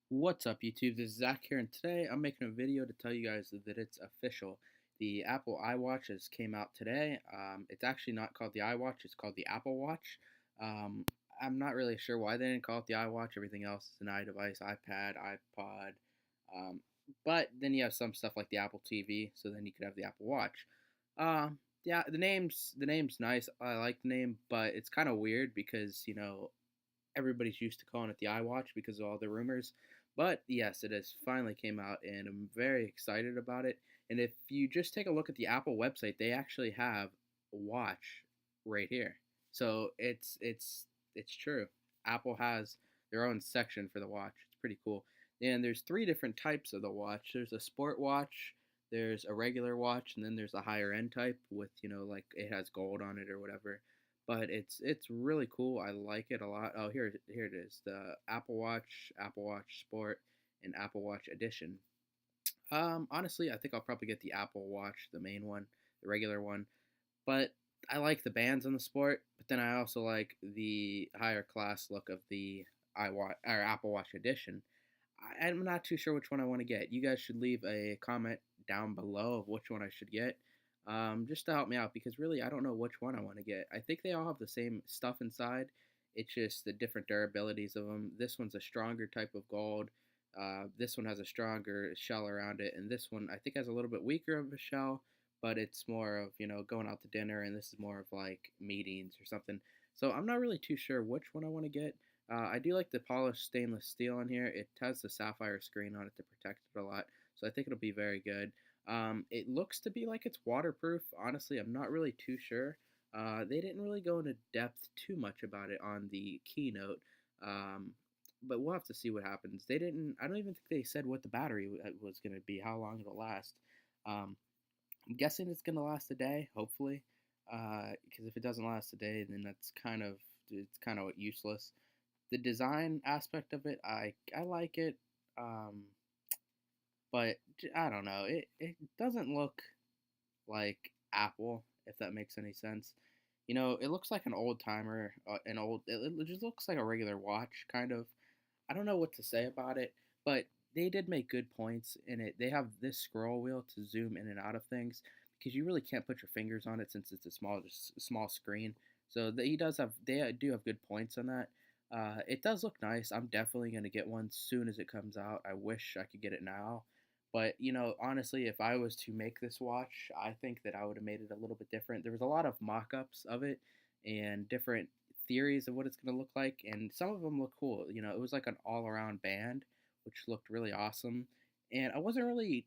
What's up, YouTube? This is Zach here, and today I'm making a video to tell you guys that it's official. The Apple iWatch has came out today. It's actually not called the iWatch; it's called the Apple Watch. Um, I'm not really sure why they didn't call it the iWatch. Everything else is an iDevice, iPad, iPod. Um, but then you have some stuff like the Apple TV, so then you could have the Apple Watch. Yeah, the name's nice. I like the name, but it's kind of weird because everybody's used to calling it the iWatch because of all the rumors. But yes, it has finally came out, and I'm very excited about it. And if you just take a look at the Apple website, they actually have a watch right here. So it's true. Apple has their own section for the watch. It's pretty cool. And there's three different types of the watch. There's a sport watch, there's a regular watch, and then there's a higher end type with like it has gold on it or whatever, but it's really cool. I like it a lot. Oh, here it is. The Apple Watch Sport, and Apple Watch Edition. Honestly, I think I'll probably get the Apple Watch, the main one, the regular one. But I like the bands on the Sport, but then I also like the higher class look of the iWatch or Apple Watch Edition. I'm not too sure which one I want to get. You guys should leave a comment down below of which one I should get, just to help me out because really I don't know which one I want to get. I think they all have the same stuff inside. It's just the different durabilities of them. This one's a stronger type of gold. This one has a stronger shell around it, and this one I think has a little bit weaker of a shell, but it's more of going out to dinner, and this is more of like meetings or something. So I'm not really too sure which one I want to get. I do like the polished stainless steel on here. It has the sapphire screen on it to protect it a lot, so I think it'll be very good. It looks to be like it's waterproof. Honestly, I'm not really too sure. They didn't really go into depth too much about it on the keynote, um, but we'll have to see what happens. They didn't. I don't even think they said what the battery was going to be, how long it'll last. Um, I'm guessing it's going to last a day, hopefully, because if it doesn't last a day, then it's kind of useless. The design aspect of it, I like it, um, but I don't know. It doesn't look like Apple, if that makes any sense. It looks like an old timer, it just looks like a regular watch, kind of. I don't know what to say about it, but they did make good points in it. They have this scroll wheel to zoom in and out of things because you really can't put your fingers on it since it's a small screen. So they do have good points on that. It does look nice. I'm definitely gonna get one soon as it comes out. I wish I could get it now, but honestly, if I was to make this watch, I think that I would have made it a little bit different. There was a lot of mock-ups of it and different theories of what it's going to look like, and some of them look cool. It was like an all-around band, which looked really awesome. And I wasn't really,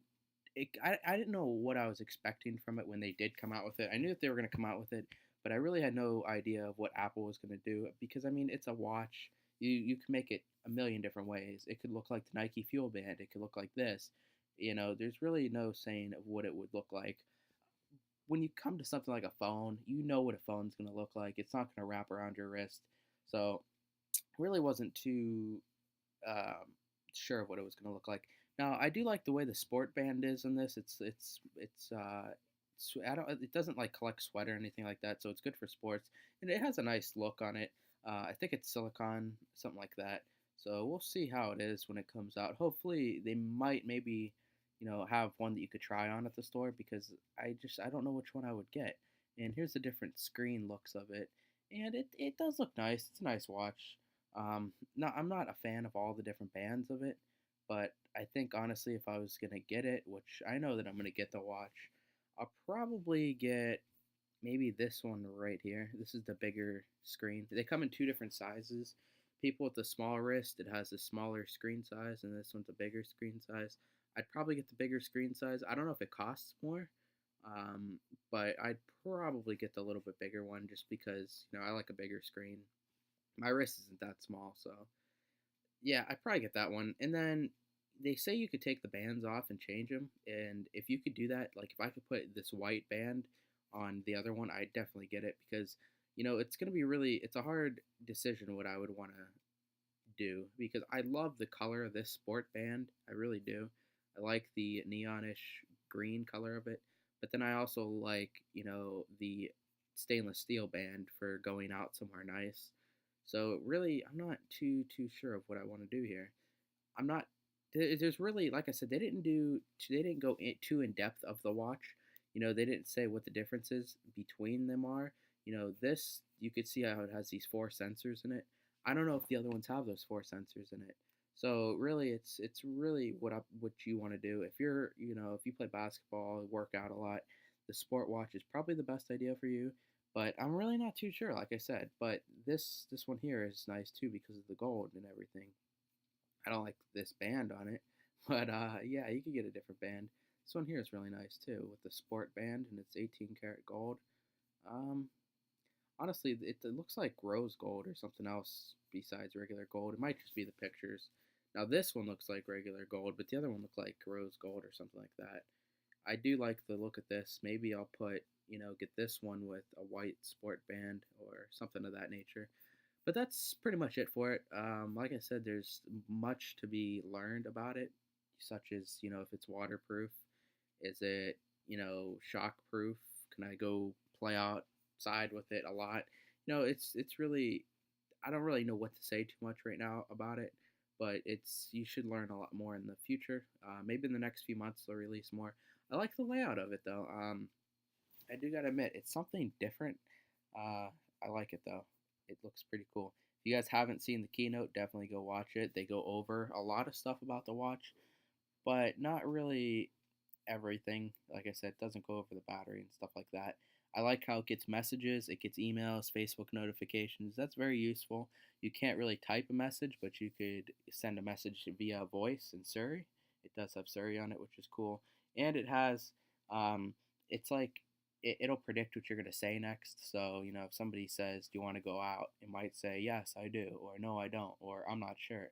I didn't know what I was expecting from it when they did come out with it. I knew that they were going to come out with it, but I really had no idea of what Apple was going to do because I mean, it's a watch. You can make it a million different ways. It could look like the Nike Fuel Band. It could look like this. There's really no saying of what it would look like. When you come to something like a phone, you know what a phone's going to look like. It's not going to wrap around your wrist. So, really wasn't too um, sure of what it was going to look like. Now, I do like the way the sport band is in this. I don't. It doesn't like collect sweat or anything like that, so it's good for sports, and it has a nice look on it. I think it's silicone, something like that. So we'll see how it is when it comes out. Hopefully, they might maybe have one that you could try on at the store because I don't know which one I would get. And here's the different screen looks of it, and it does look nice. It's a nice watch. No, I'm not a fan of all the different bands of it, but I think honestly, if I was gonna get it, which I know that I'm gonna get the watch, I'll probably get maybe this one right here. This is the bigger screen. They come in two different sizes. People with the small wrist, it has a smaller screen size, and this one's a bigger screen size. I'd probably get the bigger screen size. I don't know if it costs more, um, but I'd probably get the little bit bigger one just because I like a bigger screen. My wrist isn't that small, so yeah, I'd probably get that one. And then they say you could take the bands off and change them. And if you could do that, like if I could put this white band on the other one, I'd definitely get it because, it's going to be it's a hard decision what I would want to do because I love the color of this sport band. I really do. I like the neonish green color of it. But then I also like, the stainless steel band for going out somewhere nice. So really, I'm not too sure of what I want to do here. I'm not. There's really, like I said, they didn't go too in depth of the watch. They didn't say what the differences between them are. This you could see how it has these four sensors in it. I don't know if the other ones have those four sensors in it. So really, it's really what you want to do. If you're if you play basketball, work out a lot, the sport watch is probably the best idea for you. But I'm really not too sure, like I said. But this one here is nice too because of the gold and everything. I don't like this band on it, but yeah, you could get a different band. This one here is really nice too, with the sport band and it's 18 karat gold. Um, Honestly, it looks like rose gold or something else besides regular gold. It might just be the pictures. Now this one looks like regular gold, but the other one looked like rose gold or something like that. I do like the look of this. Maybe I'll get this one with a white sport band or something of that nature. But that's pretty much it for it. Like I said, there's much to be learned about it, such as, if it's waterproof, is it, shock proof? Can I go play outside with it a lot? It's really, I don't really know what to say too much right now about it, but you should learn a lot more in the future. Maybe in the next few months they'll release more. I like the layout of it though. I do gotta admit, it's something different. I like it though. It looks pretty cool. If you guys haven't seen the keynote, definitely go watch it. They go over a lot of stuff about the watch, but not really everything. Like I said, it doesn't go over the battery and stuff like that. I like how it gets messages, it gets emails, Facebook notifications. That's very useful. You can't really type a message, but you could send a message via voice and Siri. It does have Siri on it, which is cool. And it has, it's like, it'll predict what you're going to say next. So, if somebody says, "Do you want to go out?" It might say, "Yes, I do," or "No, I don't," or "I'm not sure."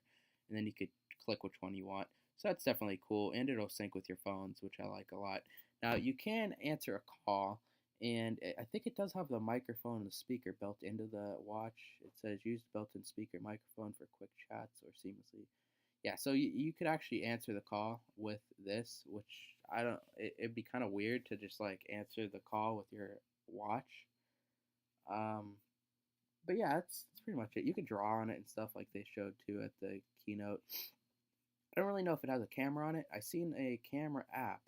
And then you could click which one you want. So that's definitely cool, and it'll sync with your phones, which I like a lot. Now you can answer a call, and I think it does have the microphone and the speaker built into the watch. It says use built-in speaker microphone for quick chats or seamlessly. Yeah, so you could actually answer the call with this, which I don't. It'd be kind of weird to just like answer the call with your watch. Um, but yeah, that's pretty much it. You could draw on it and stuff like they showed too at the keynote. I don't really know if it has a camera on it. I seen a camera app,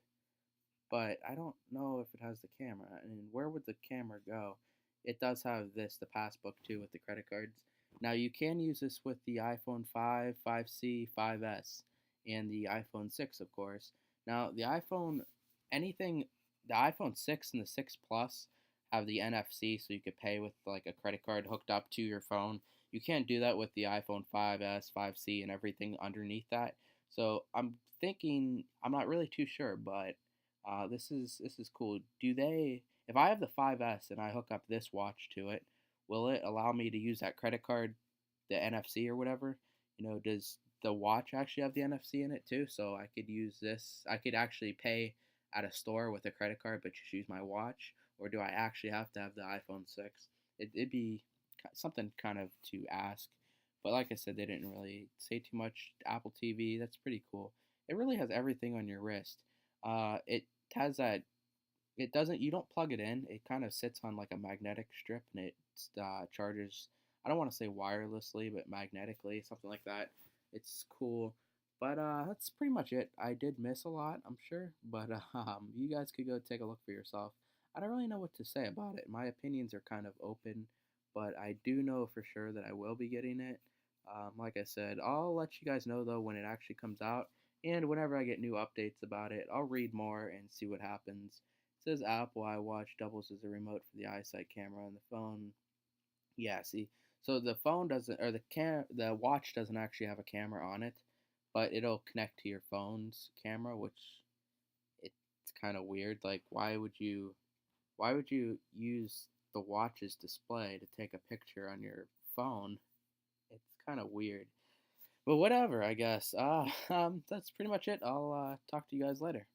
but I don't know if it has the camera. And where would the camera go? It does have the passbook too with the credit cards. Now you can use this with the iPhone 5, 5C, 5S, and the iPhone 6, of course. Now anything, the iPhone 6 and the 6 Plus have the NFC, so you could pay with like a credit card hooked up to your phone. You can't do that with the iPhone 5S, 5C, and everything underneath that. So I'm thinking, I'm not really too sure, but this is cool. If I have the 5S and I hook up this watch to it, will it allow me to use that credit card, the NFC or whatever? Does the watch actually have the NFC in it too? So I could use this. I could actually pay at a store with a credit card, but just use my watch, or do I actually have to have the iPhone 6? It'd be something kind of to ask. But like I said, they didn't really say too much. Apple TV, that's pretty cool. It really has everything on your wrist. It has that. It doesn't. You don't plug it in. It kind of sits on like a magnetic strip, and it charges. I don't want to say wirelessly, but magnetically, something like that. It's cool. But that's pretty much it. I did miss a lot, I'm sure, but you guys could go take a look for yourself. I don't really know what to say about it. My opinions are kind of open, but I do know for sure that I will be getting it. Like I said, I'll let you guys know though when it actually comes out. And whenever I get new updates about it, I'll read more and see what happens. It says Apple iWatch doubles as a remote for the eyesight camera on the phone. Yeah, see. So the phone doesn't, or the watch doesn't actually have a camera on it, but it'll connect to your phone's camera, which it's kind of weird. Like, why would you use the watch's display to take a picture on your phone? It's kind of weird. But whatever, I guess. That's pretty much it. I'll talk to you guys later.